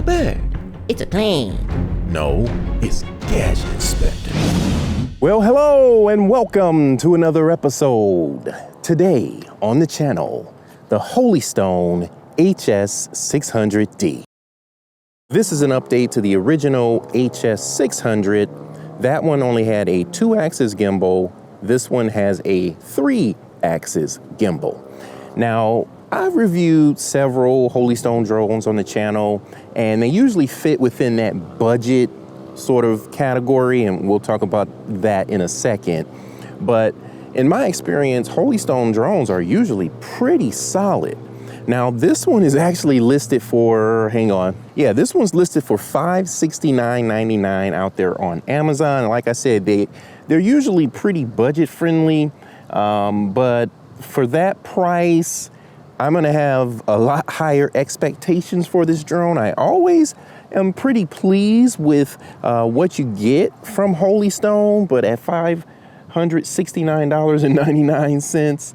bag? It's a plane. No, it's Gadget Inspector. Well, hello and welcome to another episode. Today on the channel, the Holystone HS600D. This is an update to the original HS600. That one only had a 2-axis gimbal. This one has a 3-axis gimbal. Now, I've reviewed several Holystone drones on the channel, and they usually fit within that budget sort of category, and we'll talk about that in a second. But in my experience, Holystone drones are usually pretty solid. Now, this one is actually listed for, this one's listed for $569.99 out there on Amazon. And like I said, they're usually pretty budget friendly, but for that price, I'm gonna have a lot higher expectations for this drone. I always am pretty pleased with what you get from Holystone, but at $569.99,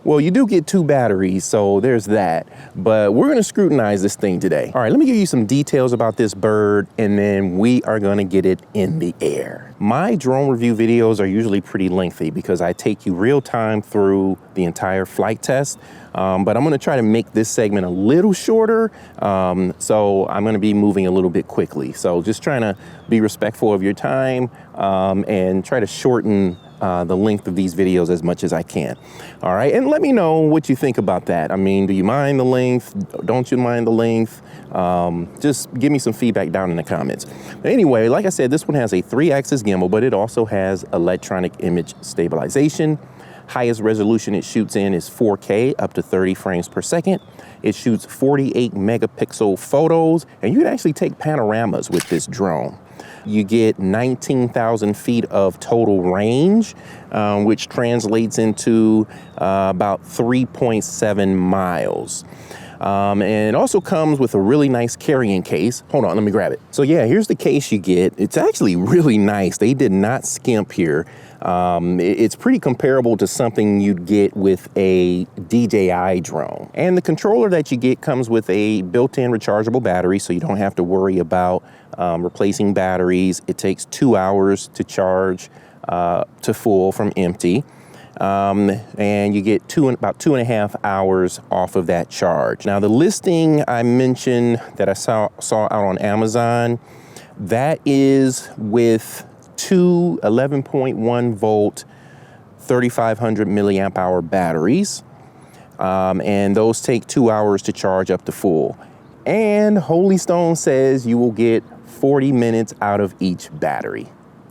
well, you do get 2 batteries, so there's that. But we're gonna scrutinize this thing today. All right, let me give you some details about this bird, and then we are gonna get it in the air. My drone review videos are usually pretty lengthy because I take you real time through the entire flight test. But I'm gonna try to make this segment a little shorter. So I'm gonna be moving a little bit quickly. So just trying to be respectful of your time and try to shorten the length of these videos as much as I can. All right, and let me know what you think about that. I mean, do you mind the length? Don't you mind the length? Just give me some feedback down in the comments. But anyway, like I said, this one has a 3-axis gimbal, but it also has electronic image stabilization. Highest resolution it shoots in is 4K, up to 30 frames per second. It shoots 48 megapixel photos, and you can actually take panoramas with this drone. You get 19,000 feet of total range, which translates into about 3.7 miles. And it also comes with a really nice carrying case. Hold on, let me grab it. So yeah, here's the case you get. It's actually really nice. They did not skimp here. It's pretty comparable to something you'd get with a DJI drone. And the controller that you get comes with a built-in rechargeable battery, so you don't have to worry about replacing batteries. It takes 2 hours to charge to full from empty. And you get about 2.5 hours off of that charge. Now, the listing I mentioned that I saw out on Amazon, that is with 2 11.1 volt, 3,500 milliamp hour batteries. And those take 2 hours to charge up to full. And Holystone says you will get 40 minutes out of each battery.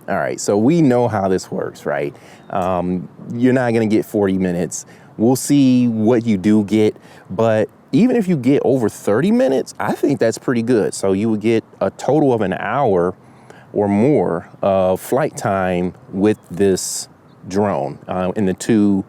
All right, so we know how this works, right? You're not gonna get 40 minutes. We'll see what you do get, but even if you get over 30 minutes, I think that's pretty good. So you would get a total of an hour or more of flight time with this drone in the 2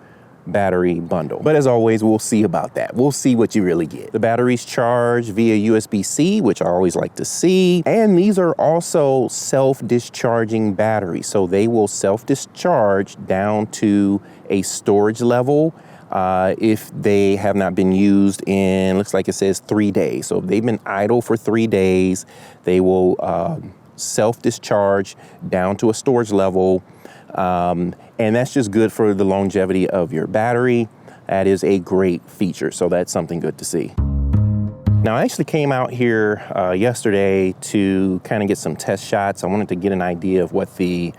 battery bundle. But as always, we'll see about that. We'll see what you really get. The batteries charge via USB-C, which I always like to see. And these are also self-discharging batteries. So they will self-discharge down to a storage level if they have not been used in, looks like it says 3 days. So if they've been idle for 3 days, they will self-discharge down to a storage level. And that's just good for the longevity of your battery. That is a great feature, so that's something good to see. Now, I actually came out here yesterday to kind of get some test shots. I wanted to get an idea of what the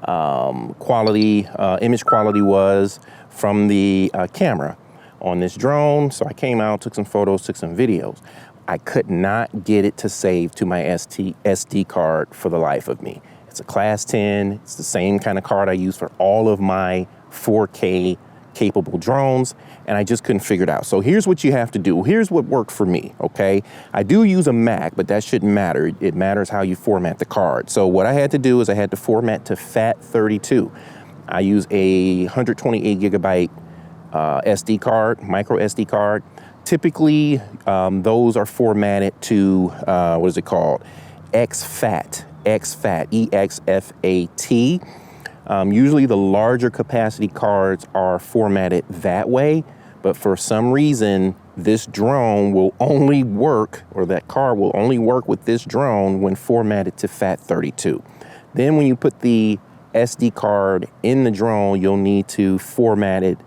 image quality was from the camera on this drone. So I came out, took some photos, took some videos. I could not get it to save to my SD card for the life of me. It's a class 10. It's the same kind of card I use for all of my 4K capable drones, and I just couldn't figure it out. So here's what you have to do. Here's what worked for me, okay? I do use a Mac, but that shouldn't matter. It matters how you format the card. So what I had to do is I had to format to FAT32. I use a 128 gigabyte SD card, micro SD card. Typically, those are formatted to, what is it called? exFAT, EXFAT. Usually the larger capacity cards are formatted that way, but for some reason, this drone will only work, or that card will only work with this drone when formatted to FAT32. Then when you put the SD card in the drone, you'll need to format it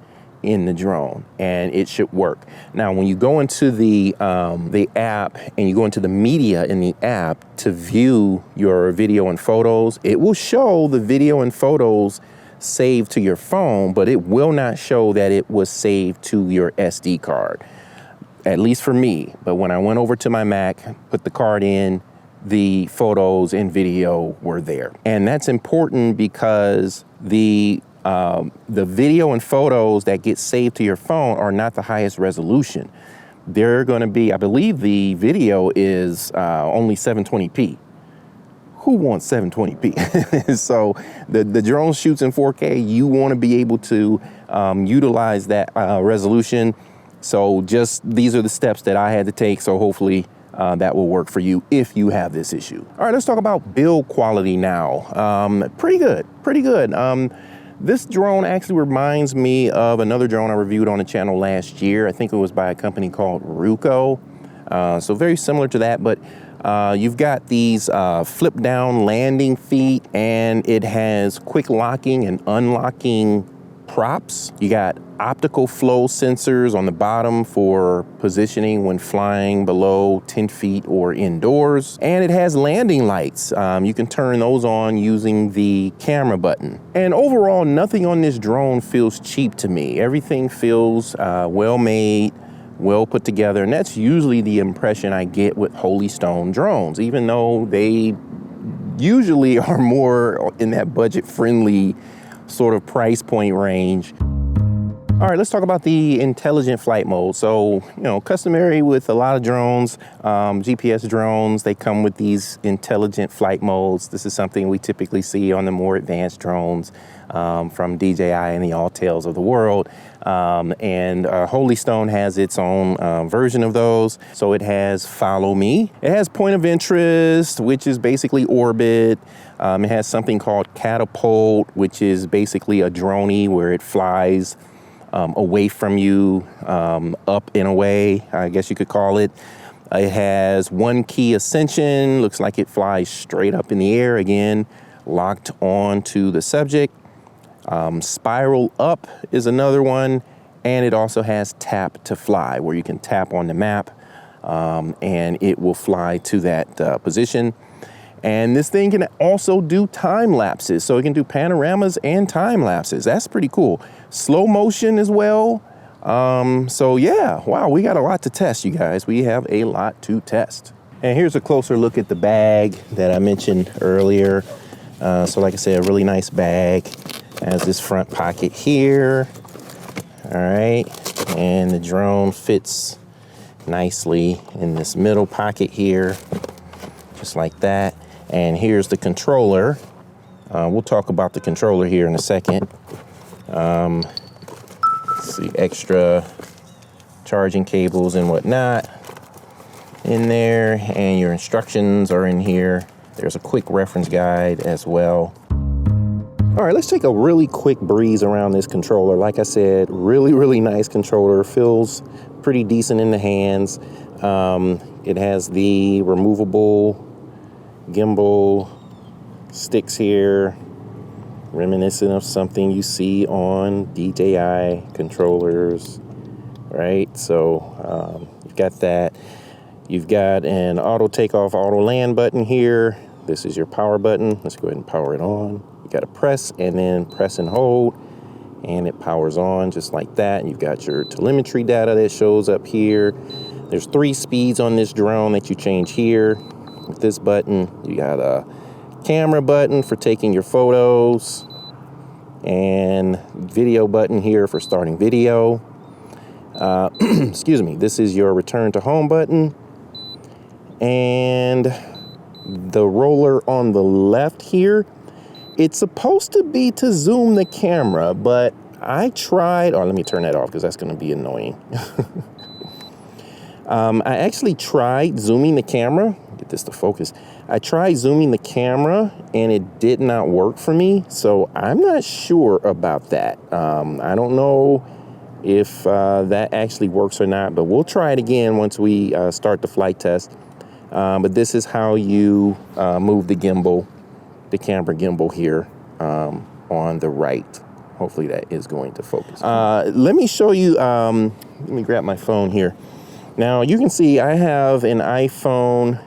in the drone, and it should work. Now, when you go into the app and you go into the media in the app to view your video and photos, it will show the video and photos saved to your phone, but it will not show that it was saved to your SD card, at least for me. But when I went over to my Mac, put the card in, the photos and video were there. And that's important because the video and photos that get saved to your phone are not the highest resolution. They're going to be, I believe the video is only 720p. Who wants 720p? So the drone shoots in 4K. You want to be able to utilize that resolution. So just these are the steps that I had to take. So hopefully that will work for you if you have this issue. All right, let's talk about build quality now. Pretty good, pretty good. This drone actually reminds me of another drone I reviewed on the channel last year. I think it was by a company called Ruko. So very similar to that, but you've got these flip down landing feet, and it has quick locking and unlocking props. You got optical flow sensors on the bottom for positioning when flying below 10 feet or indoors. And it has landing lights. You can turn those on using the camera button. And overall, nothing on this drone feels cheap to me. Everything feels well made, well put together. And that's usually the impression I get with Holystone drones, even though they usually are more in that budget friendly sort of price point range. All right, let's talk about the intelligent flight mode. So, you know, customary with a lot of drones, GPS drones, they come with these intelligent flight modes. This is something we typically see on the more advanced drones from DJI and the Alltales of the world. And Holystone has its own version of those. So it has follow me. It has point of interest, which is basically orbit. It has something called catapult, which is basically a droney where it flies away from you, up and away, I guess you could call it. It has one key ascension, looks like it flies straight up in the air, again, locked on to the subject. Spiral up is another one, and it also has tap to fly, where you can tap on the map and it will fly to that position. And this thing can also do time lapses. So it can do panoramas and time lapses. That's pretty cool. Slow motion as well. So yeah, wow, we got a lot to test, you guys. We have a lot to test. And here's a closer look at the bag that I mentioned earlier. So like I said, a really nice bag. Has this front pocket here. All right, and the drone fits nicely in this middle pocket here, just like that. And here's the controller. We'll talk about the controller here in a second. Let's see, extra charging cables and whatnot in there, and your instructions are in here. There's a quick reference guide as well. All right, let's take a really quick breeze around this controller. Like I said, really, really nice controller. Feels pretty decent in the hands. It has the removable gimbal sticks here, reminiscent of something you see on DJI controllers, right? So you've got that. You've got an auto takeoff, auto land button here. This is your power button. Let's go ahead and power it on. You got to press and then press and hold, and it powers on just like that. You've got your telemetry data that shows up here. There's 3 speeds on this drone that you change here. With this button, you got a camera button for taking your photos, and video button here for starting video. Excuse me, this is your return to home button, and the roller on the left here, it's supposed to be to zoom the camera, but I tried, or let me turn that off because that's going to be annoying. I actually tried zooming the camera. Get this to focus. I tried zooming the camera and it did not work for me. So I'm not sure about that. I don't know if that actually works or not, but we'll try it again once we start the flight test. But this is how you move the gimbal, the camera gimbal here on the right. Hopefully that is going to focus. Let me show you, let me grab my phone here. Now you can see I have an iPhone,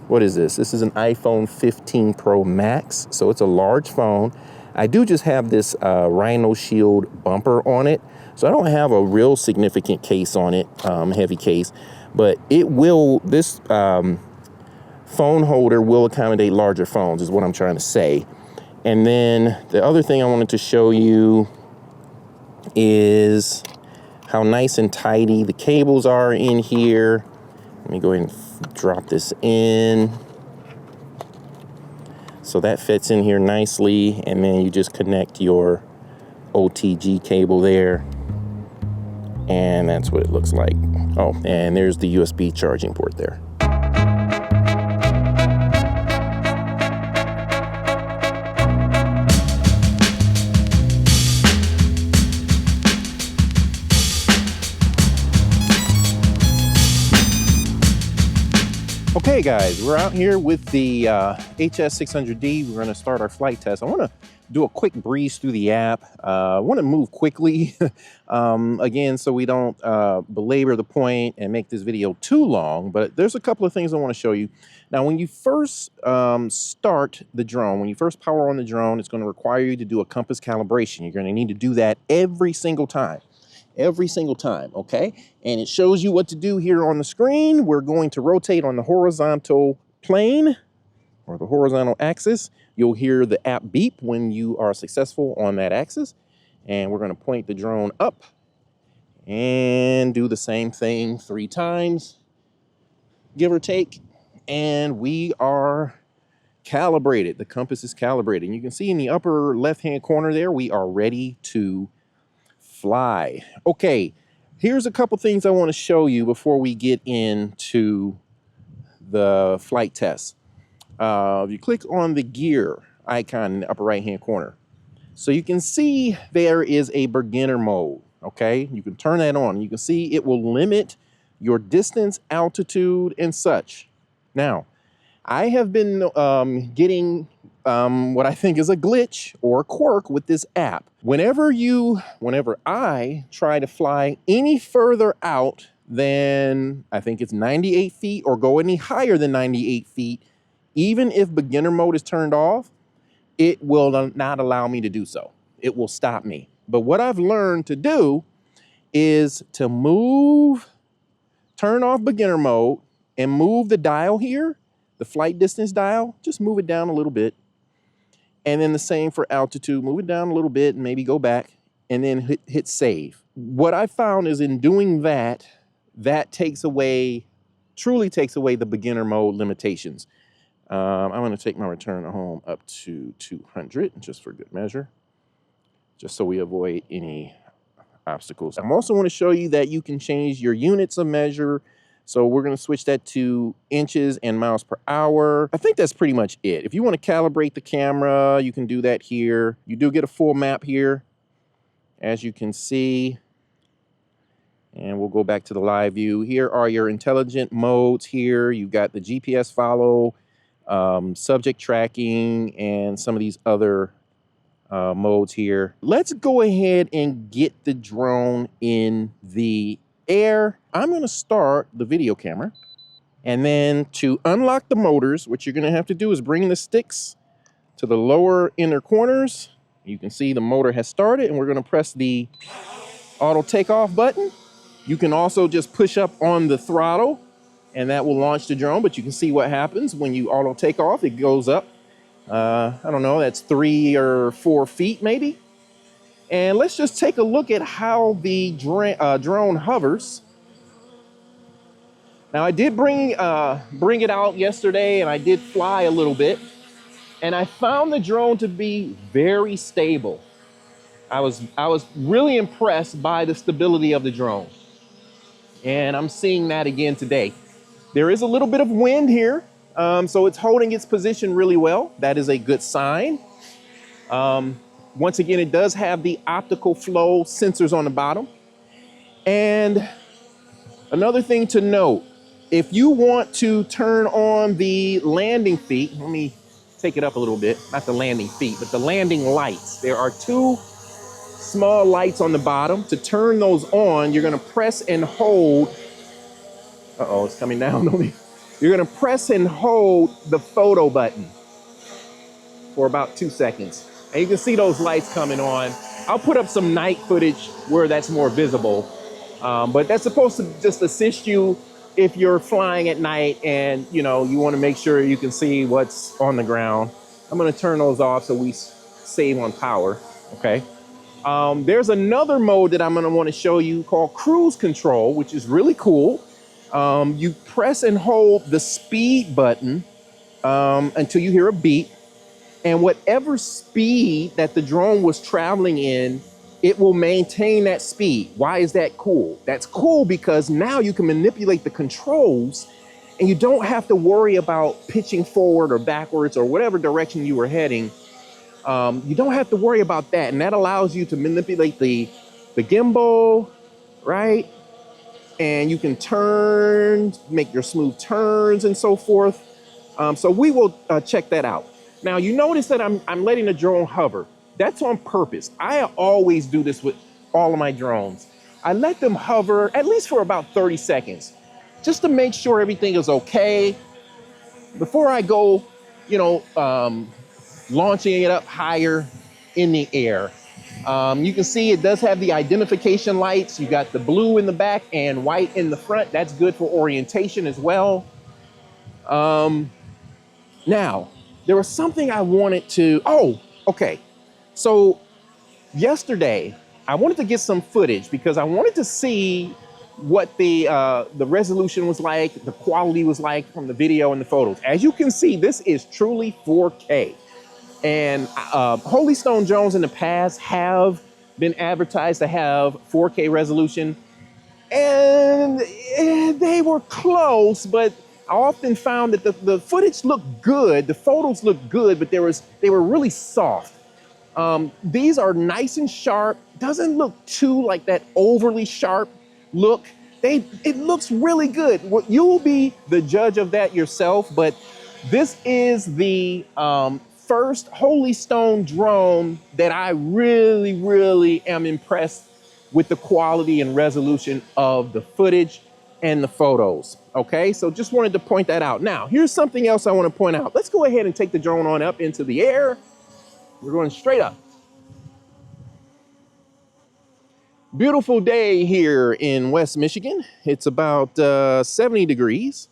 what is this? This is an iPhone 15 Pro Max, so it's a large phone. I do just have this Rhino Shield bumper on it, so I don't have a real significant case on it, heavy case, but it will, this phone holder will accommodate larger phones is what I'm trying to say. And then the other thing I wanted to show you is how nice and tidy the cables are in here. Let me go ahead and drop this in. So that fits in here nicely, and then you just connect your OTG cable there, and that's what it looks like. Oh, and there's the USB charging port there. Okay guys, we're out here with the HS600D. We're gonna start our flight test. I wanna do a quick breeze through the app. I wanna move quickly, again, so we don't belabor the point and make this video too long, but there's a couple of things I wanna show you. Now, when you first start the drone, when you first power on the drone, it's gonna require you to do a compass calibration. You're gonna need to do that every single time, okay? And it shows you what to do here on the screen. We're going to rotate on the horizontal plane or the horizontal axis. You'll hear the app beep when you are successful on that axis. And we're gonna point the drone up and do the same thing 3 times, give or take. And we are calibrated. The compass is calibrated. And you can see in the upper left-hand corner there, we are ready to fly. Okay, here's a couple things I want to show you before we get into the flight test. If you click on the gear icon in the upper right hand corner, so you can see there is a beginner mode. Okay, you can turn that on. You can see it will limit your distance, altitude, and such. Now, I have been getting what I think is a glitch or a quirk with this app. Whenever I try to fly any further out than, I think it's 98 feet, or go any higher than 98 feet, even if beginner mode is turned off, it will not allow me to do so. It will stop me. But what I've learned to do is to turn off beginner mode and move the dial here, the flight distance dial, just move it down a little bit. And then the same for altitude, move it down a little bit and maybe go back and then hit save. What I found is in doing that, that truly takes away the beginner mode limitations. I'm gonna take my return to home up to 200, just for good measure, just so we avoid any obstacles. I'm also gonna show you that you can change your units of measure. So we're gonna switch that to inches and miles per hour. I think that's pretty much it. If you wanna calibrate the camera, you can do that here. You do get a full map here, as you can see. And we'll go back to the live view. Here are your intelligent modes here. You've got the GPS follow, subject tracking, and some of these other modes here. Let's go ahead and get the drone in the air. I'm gonna start the video camera, and then to unlock the motors, what you're gonna have to do is bring the sticks to the lower inner corners. You can see the motor has started, and we're gonna press the auto takeoff button. You can also just push up on the throttle, and that will launch the drone, but you can see what happens when you auto take off. It goes up, I don't know, that's 3 or 4 feet maybe. And let's just take a look at how the drone hovers. Now, I did bring it out yesterday, and I did fly a little bit, and I found the drone to be very stable. I was really impressed by the stability of the drone, and I'm seeing that again today. There is a little bit of wind here, so it's holding its position really well. That is a good sign. Once again, it does have the optical flow sensors on the bottom. And another thing to note, if you want to turn on the landing feet, let me take it up a little bit, not the landing feet, but the landing lights. There are two small lights on the bottom. To turn those on, you're gonna press and hold. Uh-oh, it's coming down on me. You're gonna press and hold the photo button for about 2 seconds. And you can see those lights coming on. I'll put up some night footage where that's more visible. But that's supposed to just assist you if you're flying at night and you want to make sure you can see what's on the ground. I'm going to turn those off so we save on power. Okay. There's another mode that I'm going to want to show you called cruise control, which is really cool. You press and hold the speed button until you hear a beep. And whatever speed that the drone was traveling in, it will maintain that speed. Why is that cool? That's cool because now you can manipulate the controls and you don't have to worry about pitching forward or backwards or whatever direction you were heading. You don't have to worry about that. And that allows you to manipulate the gimbal, right? And you can turn, make your smooth turns and so forth. So we will check that out. Now you notice that I'm letting the drone hover. That's on purpose. I always do this with all of my drones. I let them hover at least for about 30 seconds, just to make sure everything is okay before I go, launching it up higher in the air. You can see it does have the identification lights. You got the blue in the back and white in the front. That's good for orientation as well. Now, there was something I wanted to, okay. So yesterday, I wanted to get some footage because I wanted to see what the resolution was like, the quality was like from the video and the photos. As you can see, this is truly 4K. And Holystone drones in the past have been advertised to have 4K resolution. And they were close, but I often found that the footage looked good, the photos looked good, but they were really soft. These are nice and sharp. Doesn't look too like that overly sharp look. It looks really good. You'll be the judge of that yourself, but this is the first Holystone drone that I really, really am impressed with the quality and resolution of the footage and the photos. Okay, so just wanted to point that out. Now, here's something else I want to point out. Let's go ahead and take the drone on up into the air. We're going straight up. Beautiful day here in West Michigan. It's about 70 degrees.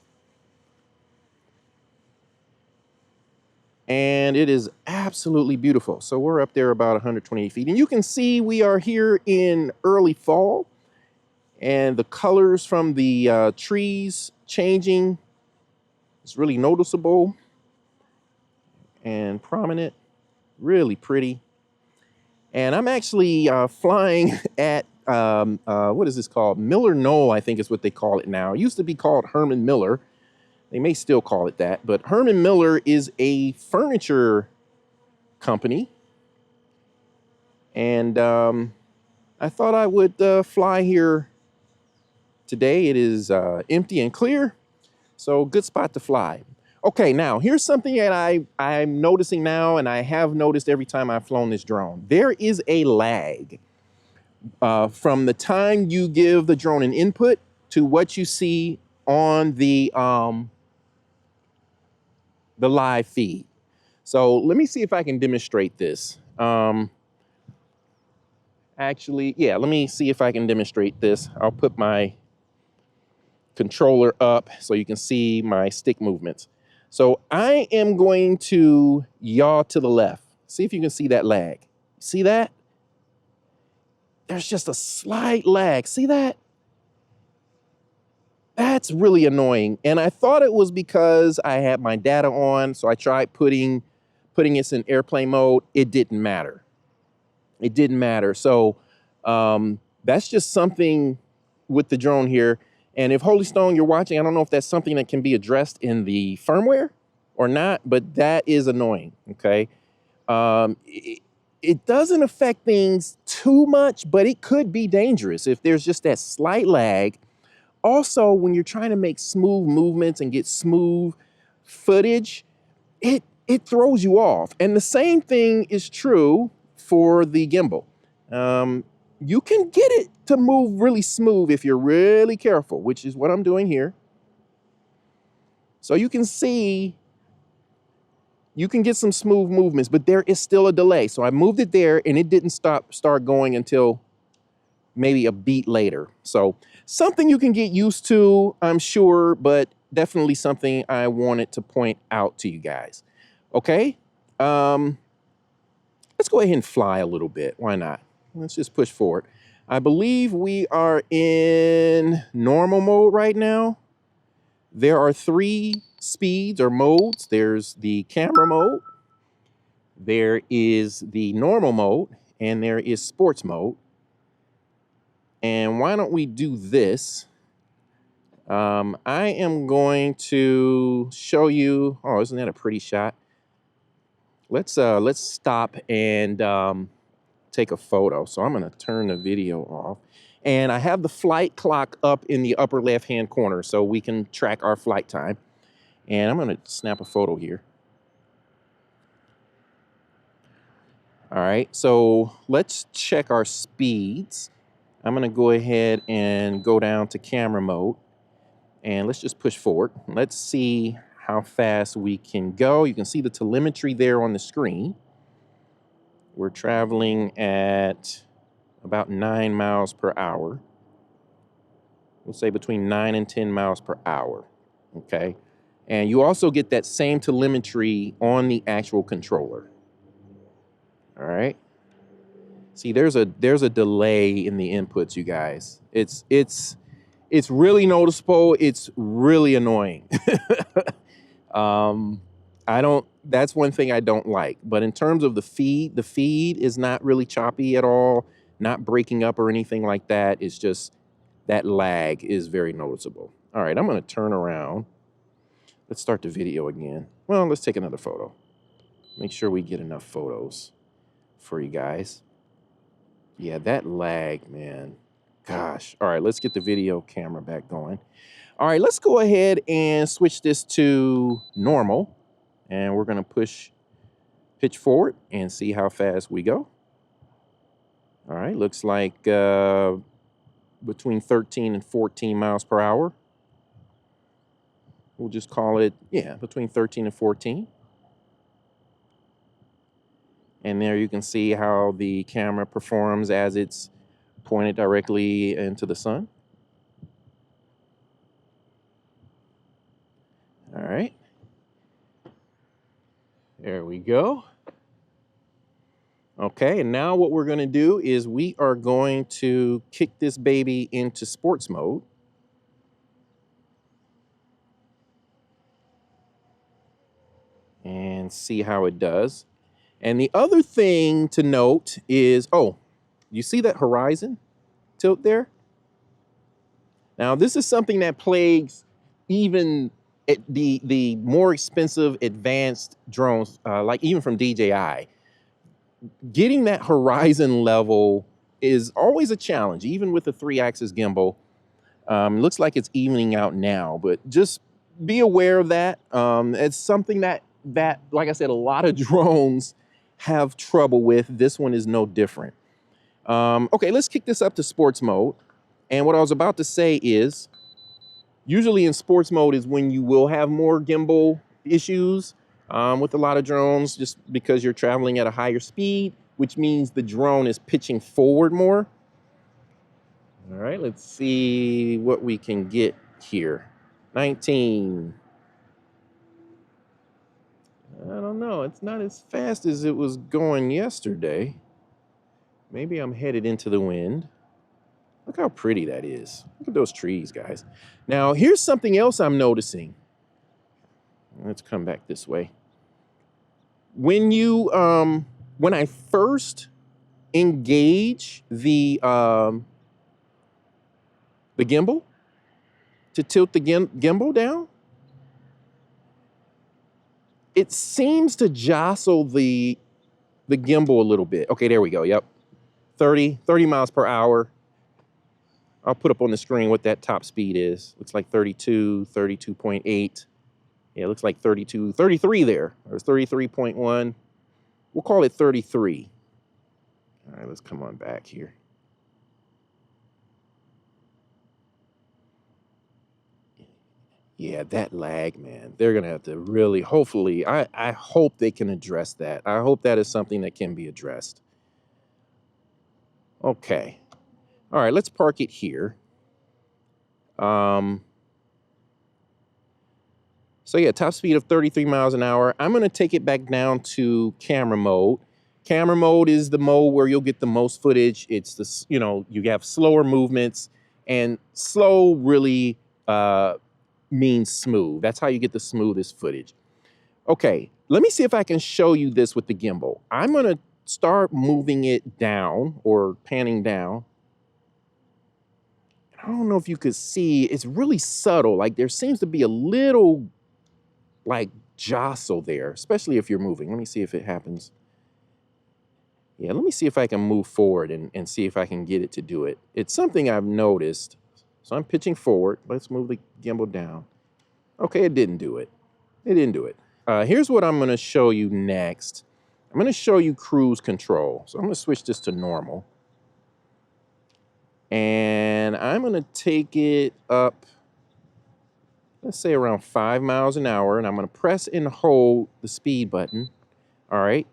And it is absolutely beautiful. So we're up there about 120 feet. And you can see we are here in early fall. And the colors from the trees changing is really noticeable and prominent. Really pretty. And I'm actually flying at, what is this called? Miller Knoll, I think is what they call it now. It used to be called Herman Miller. They may still call it that, but Herman Miller is a furniture company. And I thought I would fly here today. It is empty and clear, so good spot to fly. Okay, now here's something that I'm noticing now, and I have noticed every time I've flown this drone. There is a lag from the time you give the drone an input to what you see on the live feed. So let me see if I can demonstrate this. Actually, yeah, let me see if I can demonstrate this. I'll put my controller up so you can see my stick movements. So I am going to yaw to the left. See if you can see that lag. See that? There's just a slight lag. See that? That's really annoying. And I thought it was because I had my data on, so I tried putting it in airplane mode. It didn't matter. It didn't matter. So that's just something with the drone here. And if Holystone, you're watching, I don't know if that's something that can be addressed in the firmware or not, but that is annoying, okay? it doesn't affect things too much, but it could be dangerous if there's just that slight lag. Also, when you're trying to make smooth movements and get smooth footage, it throws you off. And the same thing is true for the gimbal. You can get it to move really smooth if you're really careful, which is what I'm doing here. So you can see, you can get some smooth movements, but there is still a delay. So I moved it there and it didn't start going until maybe a beat later. So something you can get used to, I'm sure, but definitely something I wanted to point out to you guys. Okay, let's go ahead and fly a little bit. Why not? Let's just push forward. I believe we are in normal mode right now. There are 3 speeds or modes. There's the camera mode, there is the normal mode, and there is sports mode. And why don't we do this? I am going to show you, oh, isn't that a pretty shot? Let's stop and take a photo. So I'm gonna turn the video off. And I have the flight clock up in the upper left-hand corner so we can track our flight time. And I'm gonna snap a photo here. All right, so let's check our speeds. I'm gonna go ahead and go down to camera mode and let's just push forward. Let's see how fast we can go. You can see the telemetry there on the screen. We're traveling at about 9 miles per hour. We'll say between 9 and 10 miles per hour, okay? And you also get that same telemetry on the actual controller. All right. See, there's a delay in the inputs, you guys. It's really noticeable. It's really annoying. That's one thing I don't like. But in terms of the feed is not really choppy at all, not breaking up or anything like that. It's just that lag is very noticeable. All right, I'm gonna turn around. Let's start the video again. Well, let's take another photo. Make sure we get enough photos for you guys. Yeah, that lag, man. Gosh. All right, let's get the video camera back going. All right, let's go ahead and switch this to normal. And we're gonna pitch forward and see how fast we go. All right, looks like between 13 and 14 miles per hour. We'll just call it, yeah, between 13 and 14. And there you can see how the camera performs as it's pointed directly into the sun. All right. There we go. Okay, and now what we're gonna do is we are going to kick this baby into sports mode. And see how it does. And the other thing to note is, oh, you see that horizon tilt there? Now, this is something that plagues even the more expensive advanced drones, like even from DJI. Getting that horizon level is always a challenge, even with a 3-axis gimbal. Looks like it's evening out now, but just be aware of that. It's something that, like I said, a lot of drones have trouble with. This one is no different. Okay, let's kick this up to sports mode. And what I was about to say is, usually in sports mode is when you will have more gimbal issues with a lot of drones, just because you're traveling at a higher speed, which means the drone is pitching forward more. All right, let's see what we can get here. 19. I don't know, it's not as fast as it was going yesterday. Maybe I'm headed into the wind. Look how pretty that is. Look at those trees, guys. Now, here's something else I'm noticing. Let's come back this way. When you, when I first engage the gimbal to tilt the gimbal down, it seems to jostle the the gimbal a little bit. Okay, there we go. Yep. 30 miles per hour. I'll put up on the screen what that top speed is. Looks like 32, 32.8. Yeah, it looks like 32, 33 there. There's 33.1. We'll call it 33. All right, let's come on back here. Yeah, that lag, man. They're going to have to really, hopefully, I hope they can address that. I hope that is something that can be addressed. Okay. All right, let's park it here. So yeah, top speed of 33 miles an hour. I'm going to take it back down to camera mode. Camera mode is the mode where you'll get the most footage. It's the, you know, you have slower movements, and slow really means smooth. That's how you get the smoothest footage. Okay, let me see if I can show you this with the gimbal. I'm going to start moving it down or panning down. I don't know if you could see, it's really subtle. Like there seems to be a little like jostle there, especially if you're moving. Let me see if it happens. Yeah, let me see if I can move forward and see if I can get it to do it. It's something I've noticed. So I'm pitching forward. Let's move the gimbal down. Okay, it didn't do it. It didn't do it. Here's what I'm gonna show you next. I'm gonna show you cruise control. So I'm gonna switch this to normal. And I'm gonna take it up, let's say around 5 miles an hour, and I'm gonna press and hold the speed button. All right.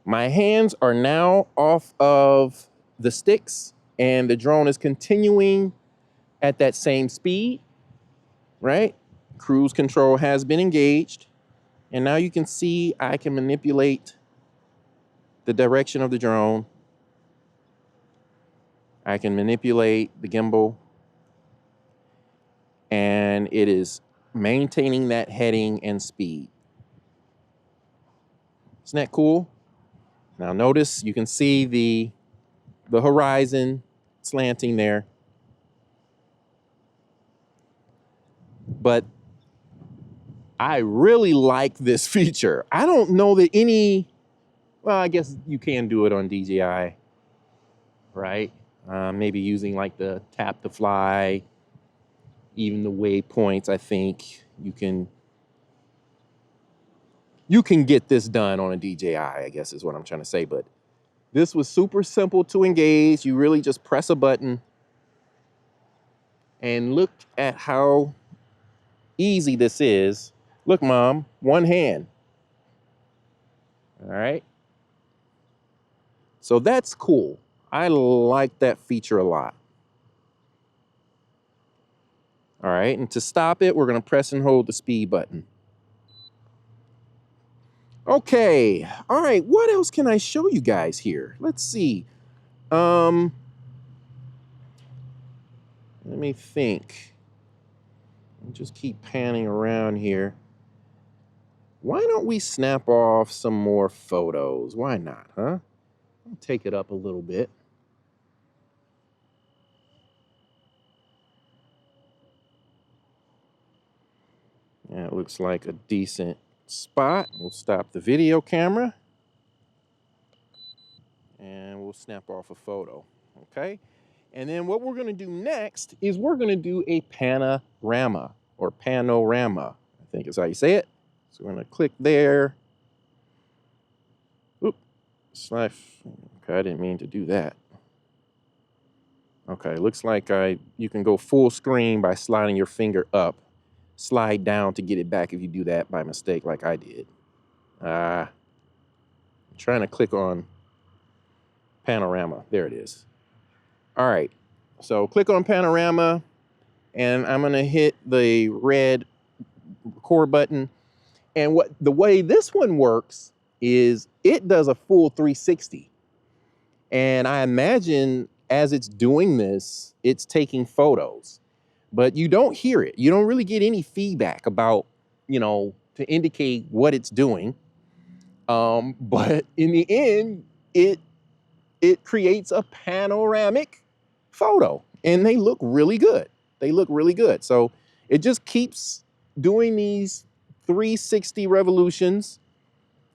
My hands are now off of the sticks, and the drone is continuing at that same speed, right? Cruise control has been engaged, and now you can see I can manipulate the direction of the drone. I can manipulate the gimbal, and it is maintaining that heading and speed. Isn't that cool? Now notice you can see the horizon slanting there. But I really like this feature. I don't know that any, well, I guess you can do it on DJI, right? Maybe using like the tap to fly, even the waypoints. I think you can get this done on a DJI, I guess is what I'm trying to say. But this was super simple to engage. You really just press a button, and look at how easy this is. Look, Mom, one hand. All right. So that's cool. I like that feature a lot. All right, and to stop it, we're gonna press and hold the speed button. Okay, all right, what else can I show you guys here? Let's see. Let me think. I'll just keep panning around here. Why don't we snap off some more photos? Why not, huh? I'll take it up a little bit. Yeah, it looks like a decent spot. We'll stop the video camera and we'll snap off a photo, okay? And then what we're gonna do next is we're gonna do a panorama, or panorama, I think is how you say it. So we're gonna click there. Oop, slide. Okay, I didn't mean to do that. Okay, looks like you can go full screen by sliding your finger up. Slide down to get it back if you do that by mistake like I did. I'm trying to click on panorama. There it is. All right, so click on panorama, and I'm gonna hit the red record button. And the way this one works is it does a full 360. And I imagine as it's doing this, it's taking photos, but you don't hear it. You don't really get any feedback about, you know, to indicate what it's doing. But in the end, it creates a panoramic photo, and they look really good. They look really good. So it just keeps doing these 360 revolutions,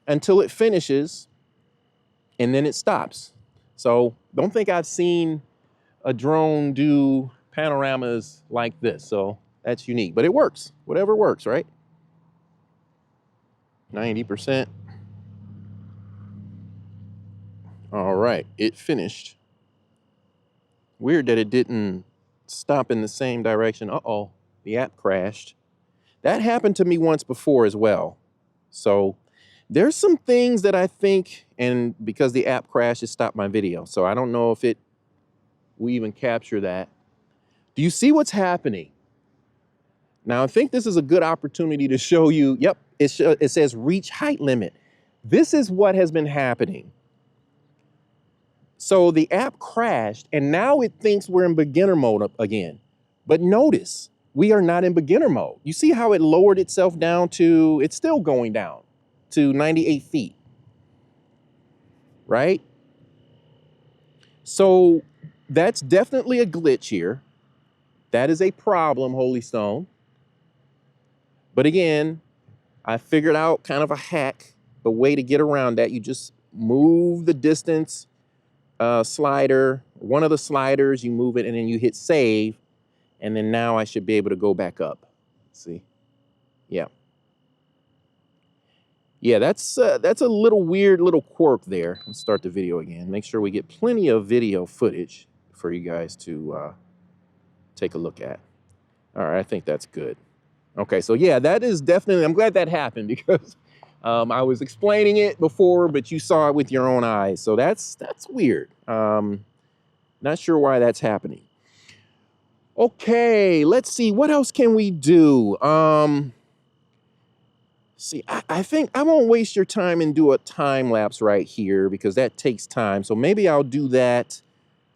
until it finishes, and then it stops. So don't think I've seen a drone do panoramas like this. So that's unique, but it works. Whatever works, right? 90%. All right, it finished. Weird that it didn't stop in the same direction. Uh-oh, the app crashed. That happened to me once before as well. So there's some things that I think, and because the app crashed, it stopped my video. So I don't know if it will even capture that. Do you see what's happening? Now, I think this is a good opportunity to show you, yep, it says reach height limit. This is what has been happening. So the app crashed, and now it thinks we're in beginner mode again. But notice, we are not in beginner mode. You see how it lowered itself down to, it's still going down to 98 feet, right? So that's definitely a glitch here. That is a problem, Holystone. But again, I figured out kind of a hack, a way to get around that. You just move the distance slider, one of the sliders, you move it, and then you hit save. And then now I should be able to go back up. See? Yeah. Yeah, that's a little weird little quirk there. Let's start the video again. Make sure we get plenty of video footage for you guys to take a look at. All right, I think that's good. Okay, so yeah, that is definitely, I'm glad that happened because I was explaining it before, but you saw it with your own eyes. So that's weird. Not sure why that's happening. Okay, let's see, what else can we do? See, I think I won't waste your time and do a time lapse right here because that takes time. So maybe I'll do that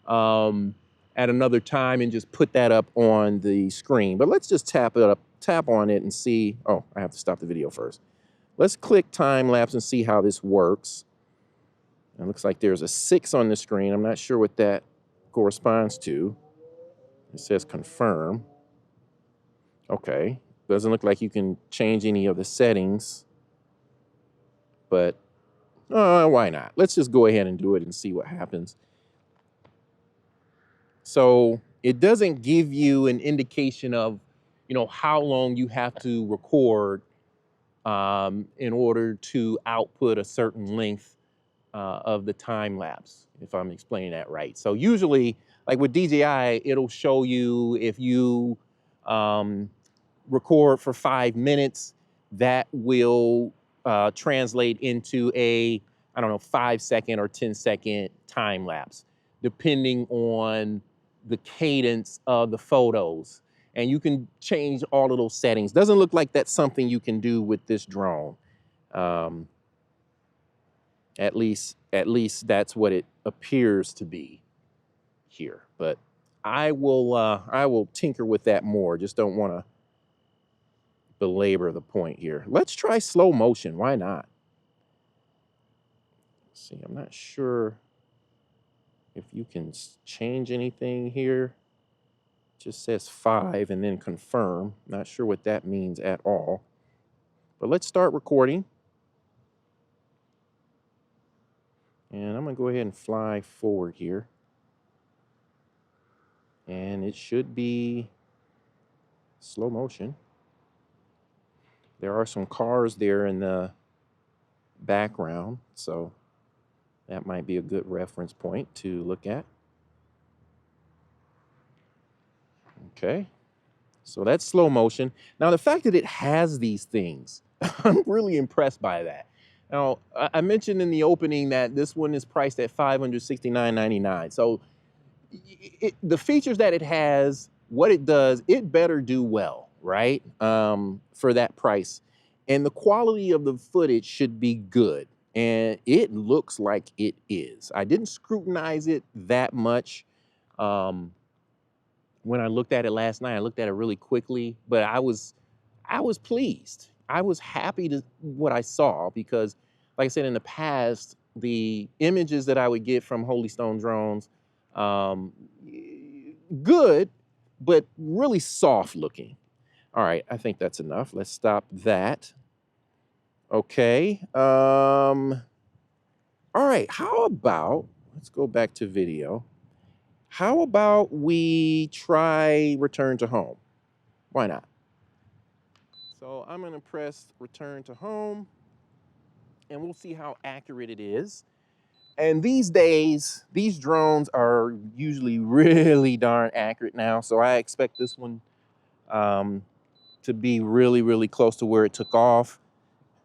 at another time and just put that up on the screen. But let's just tap on it and see. Oh, I have to stop the video first. Let's click time lapse and see how this works. It looks like there's a 6 on the screen. I'm not sure what that corresponds to. It says confirm. Okay. Doesn't look like you can change any of the settings, but why not? Let's just go ahead and do it and see what happens. So it doesn't give you an indication of, you know, how long you have to record in order to output a certain length of the time lapse, if I'm explaining that right. So usually, like with DJI, it'll show you if you record for 5 minutes, that will translate into a, I don't know, 5-second or 10-second time lapse, depending on the cadence of the photos. And you can change all of those settings. Doesn't look like that's something you can do with this drone. At least that's what it appears to be here. But I will tinker with that more. Just don't want to belabor the point here. Let's try slow motion. Why not? Let's see, I'm not sure if you can change anything here. It just says 5 and then confirm. Not sure what that means at all. But let's start recording. And I'm gonna go ahead and fly forward here. And it should be slow motion. There are some cars there in the background, so that might be a good reference point to look at. Okay, so that's slow motion. Now, the fact that it has these things, I'm really impressed by that. Now, I mentioned in the opening that this one is priced at $569.99. So the features that it has, what it does, it better do well, right? For that price. And the quality of the footage should be good. And it looks like it is. I didn't scrutinize it that much. When I looked at it last night, I looked at it really quickly, but I was pleased. I was happy to what I saw because, like I said, in the past, the images that I would get from Holystone drones, good, but really soft looking. All right, I think that's enough. Let's stop that. Okay. All right, how about, let's go back to video. How about we try return to home? Why not? So I'm gonna press return to home and we'll see how accurate it is. And these days, these drones are usually really darn accurate now. So I expect this one to be really, really close to where it took off,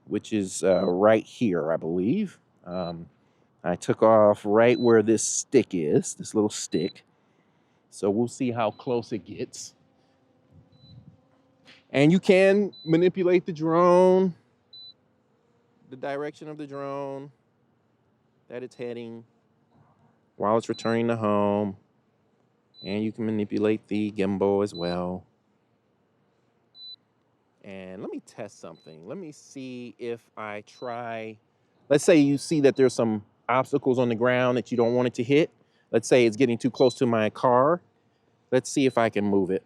which is right here, I believe. I took off right where this stick is, this little stick. So we'll see how close it gets. And you can manipulate the drone, the direction of the drone that it's heading while it's returning to home. And you can manipulate the gimbal as well. And let me test something. Let me see if I try, let's say you see that there's some obstacles on the ground that you don't want it to hit. Let's say it's getting too close to my car. Let's see if I can move it.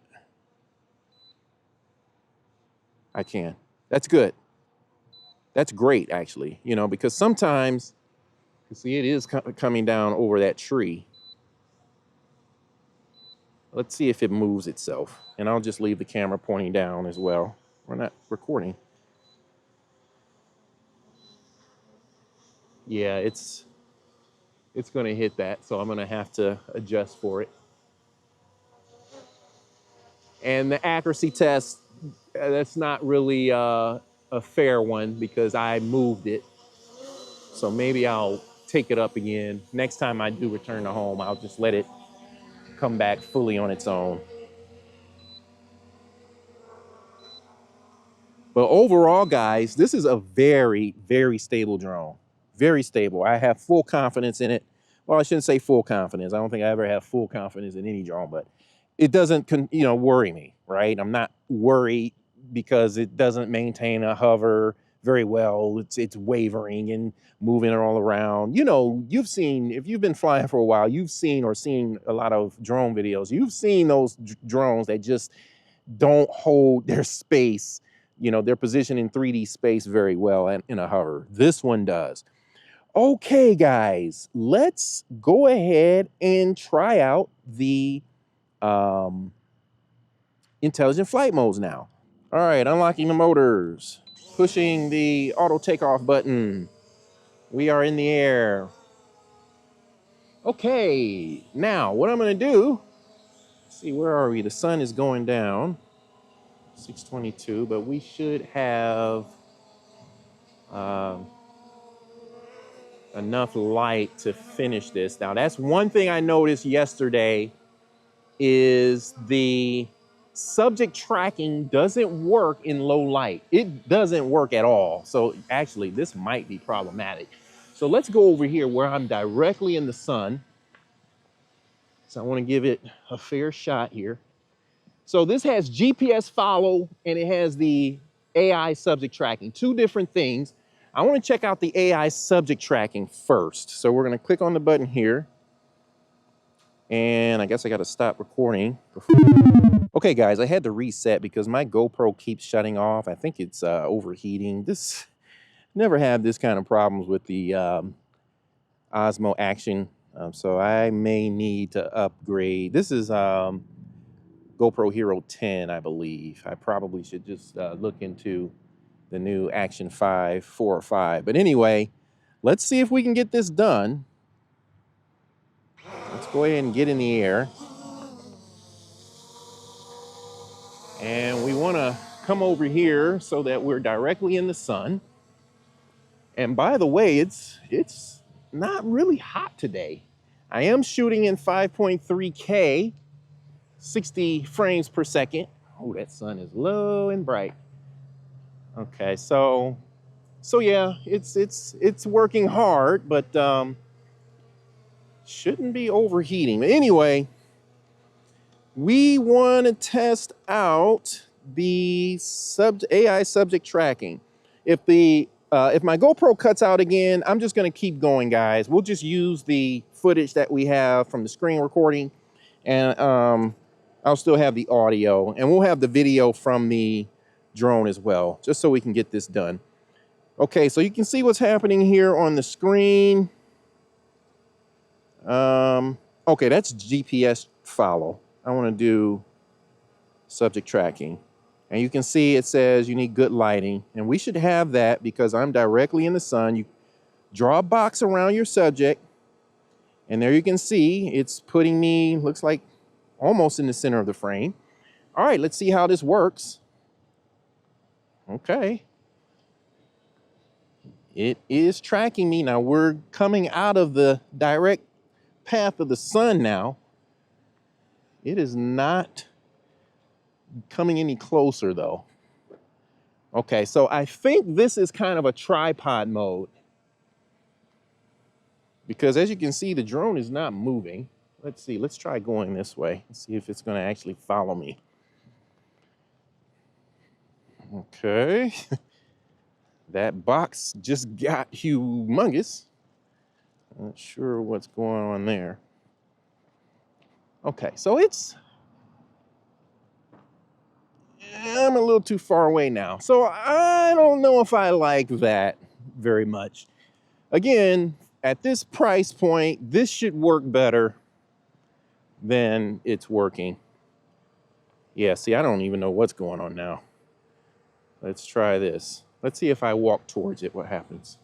I can. That's good. That's great, actually, you know, because sometimes, you see, it is coming down over that tree. Let's see if it moves itself. And I'll just leave the camera pointing down as well. We're not recording. Yeah, it's going to hit that, so I'm going to have to adjust for it. And the accuracy test, that's not really a fair one because I moved it. So maybe I'll take it up again. Next time I do return to home, I'll just let it come back fully on its own. But overall, guys, this is a very, very stable drone. Very stable. I have full confidence in it. Well, I shouldn't say full confidence. I don't think I ever have full confidence in any drone, but it doesn't, worry me, right? I'm not worried because it doesn't maintain a hover very well. It's wavering and moving all around. You know, you've seen, if you've been flying for a while, you've seen or seen a lot of drone videos. You've seen those drones that just don't hold their space, their position in 3D space very well and in a hover. This one does. Okay, guys, let's go ahead and try out the intelligent flight modes now. All right, unlocking the motors, pushing the auto takeoff button. We are in the air. Okay, now what I'm gonna do, see, where are we? The sun is going down, 6:22, but we should have enough light to finish this. Now, that's one thing I noticed yesterday is the subject tracking doesn't work in low light. It doesn't work at all. So actually, this might be problematic. So let's go over here where I'm directly in the sun. So I want to give it a fair shot here. So this has GPS follow and it has the AI subject tracking, two different things. I want to check out the AI subject tracking first. So we're going to click on the button here. And I guess I got to stop recording. Okay, guys, I had to reset because my GoPro keeps shutting off. I think it's overheating. Never had this kind of problems with the Osmo Action. So I may need to upgrade. This is GoPro Hero 10, I believe. I probably should just look into the new Action 5, 4 or 5. But anyway, let's see if we can get this done. Let's go ahead and get in the air. And we want to come over here so that we're directly in the sun. And by the way, it's not really hot today. I am shooting in 5.3K, 60 frames per second. Oh, that sun is low and bright. Okay, so yeah, it's working hard, but shouldn't be overheating. But anyway, we want to test out the AI subject tracking. If my GoPro cuts out again, I'm just going to keep going, guys. We'll just use the footage that we have from the screen recording, and I'll still have the audio, and we'll have the video from the drone as well, just so we can get this done. Okay, so you can see what's happening here on the screen. Okay, that's GPS follow. I want to do subject tracking. And you can see it says you need good lighting. And we should have that because I'm directly in the sun. You draw a box around your subject. And there you can see it's putting me, looks like almost in the center of the frame. All right, let's see how this works. Okay. It is tracking me. Now we're coming out of the direct path of the sun now. It is not coming any closer though. Okay, so I think this is kind of a tripod mode because as you can see, the drone is not moving. Let's see, let's try going this way and see if it's gonna actually follow me. Okay, that box just got humongous. Not sure what's going on there. Okay, so I'm a little too far away now. So I don't know if I like that very much. Again, at this price point, this should work better than it's working. Yeah, see, I don't even know what's going on now. Let's try this. Let's see if I walk towards it, what happens.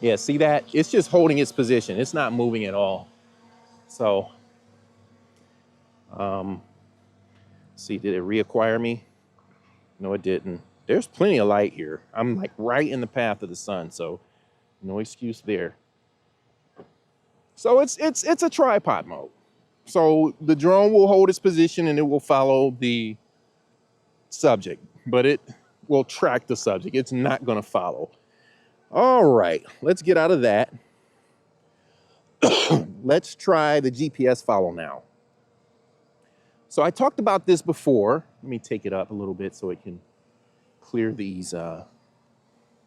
Yeah, see that? It's just holding its position. It's not moving at all. So, see, did it reacquire me? No, it didn't. There's plenty of light here. I'm like right in the path of the sun, so no excuse there. So it's a tripod mode. So the drone will hold its position and it will follow the subject, but it will track the subject. It's not going to follow. All right, let's get out of that. Let's try the GPS follow now. So I talked about this before. Let me take it up a little bit so it can clear these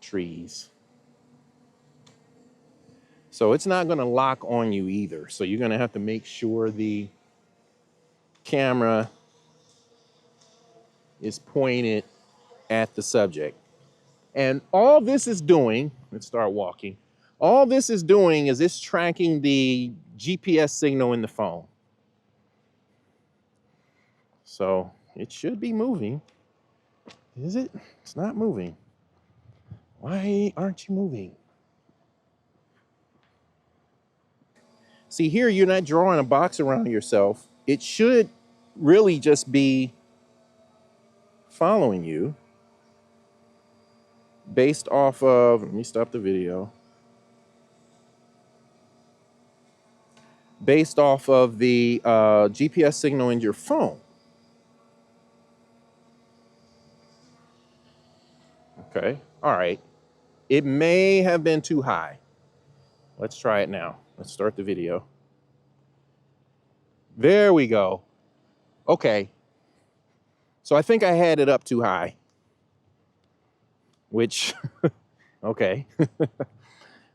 trees. So it's not going to lock on you either. So you're going to have to make sure the camera is pointed at the subject. And all this is doing, let's start walking. All this is doing is it's tracking the GPS signal in the phone. So it should be moving. Is it? It's not moving. Why aren't you moving? See here, you're not drawing a box around yourself. It should really just be following you based off of, let me stop the video. Based off of the GPS signal in your phone. Okay, all right. It may have been too high. Let's try it now. Let's start the video. There we go. Okay. So I think I had it up too high. Which, okay.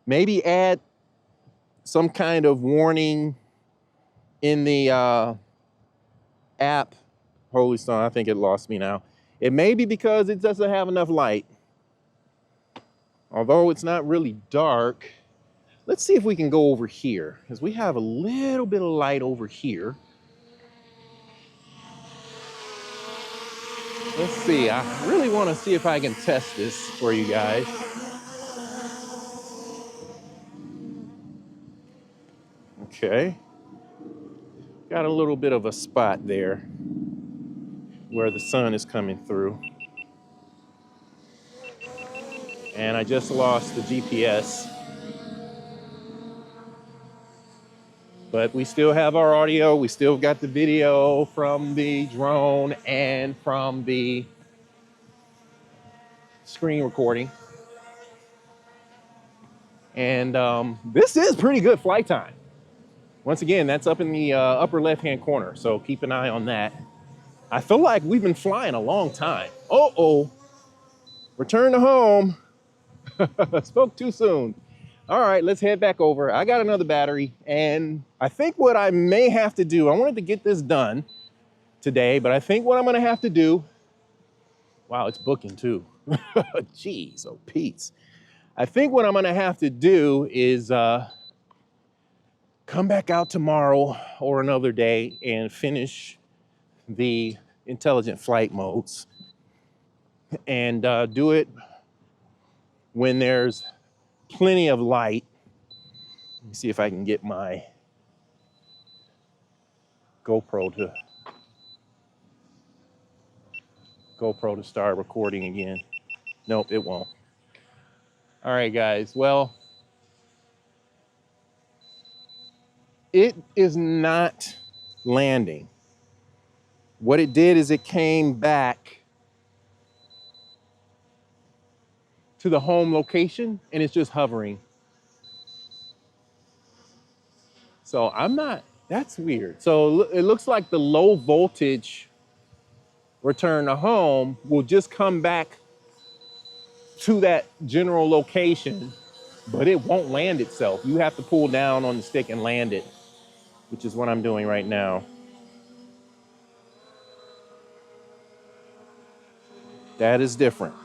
Maybe add some kind of warning in the app. Holystone, I think it lost me now. It may be because it doesn't have enough light. Although it's not really dark. Let's see if we can go over here, because we have a little bit of light over here. Let's see, I really want to see if I can test this for you guys. Okay. Got a little bit of a spot there where the sun is coming through. And I just lost the GPS. But we still have our audio. We still got the video from the drone and from the screen recording. And this is pretty good flight time. Once again, that's up in the upper left-hand corner. So keep an eye on that. I feel like we've been flying a long time. Uh-oh. Return to home. Spoke too soon. All right, let's head back over. I got another battery, and I think what I may have to do, I wanted to get this done today, but I think what I'm gonna have to do Wow, it's booking too. Jeez, oh Pete's. I think what I'm gonna have to do is come back out tomorrow or another day and finish the intelligent flight modes and do it when there's plenty of light. Let me see if I can get my GoPro to start recording again. Nope, it won't. All right, guys. Well, it is not landing. What it did is it came back to the home location and it's just hovering. So that's weird. So it looks like the low voltage return to home will just come back to that general location, but it won't land itself. You have to pull down on the stick and land it, which is what I'm doing right now. That is different.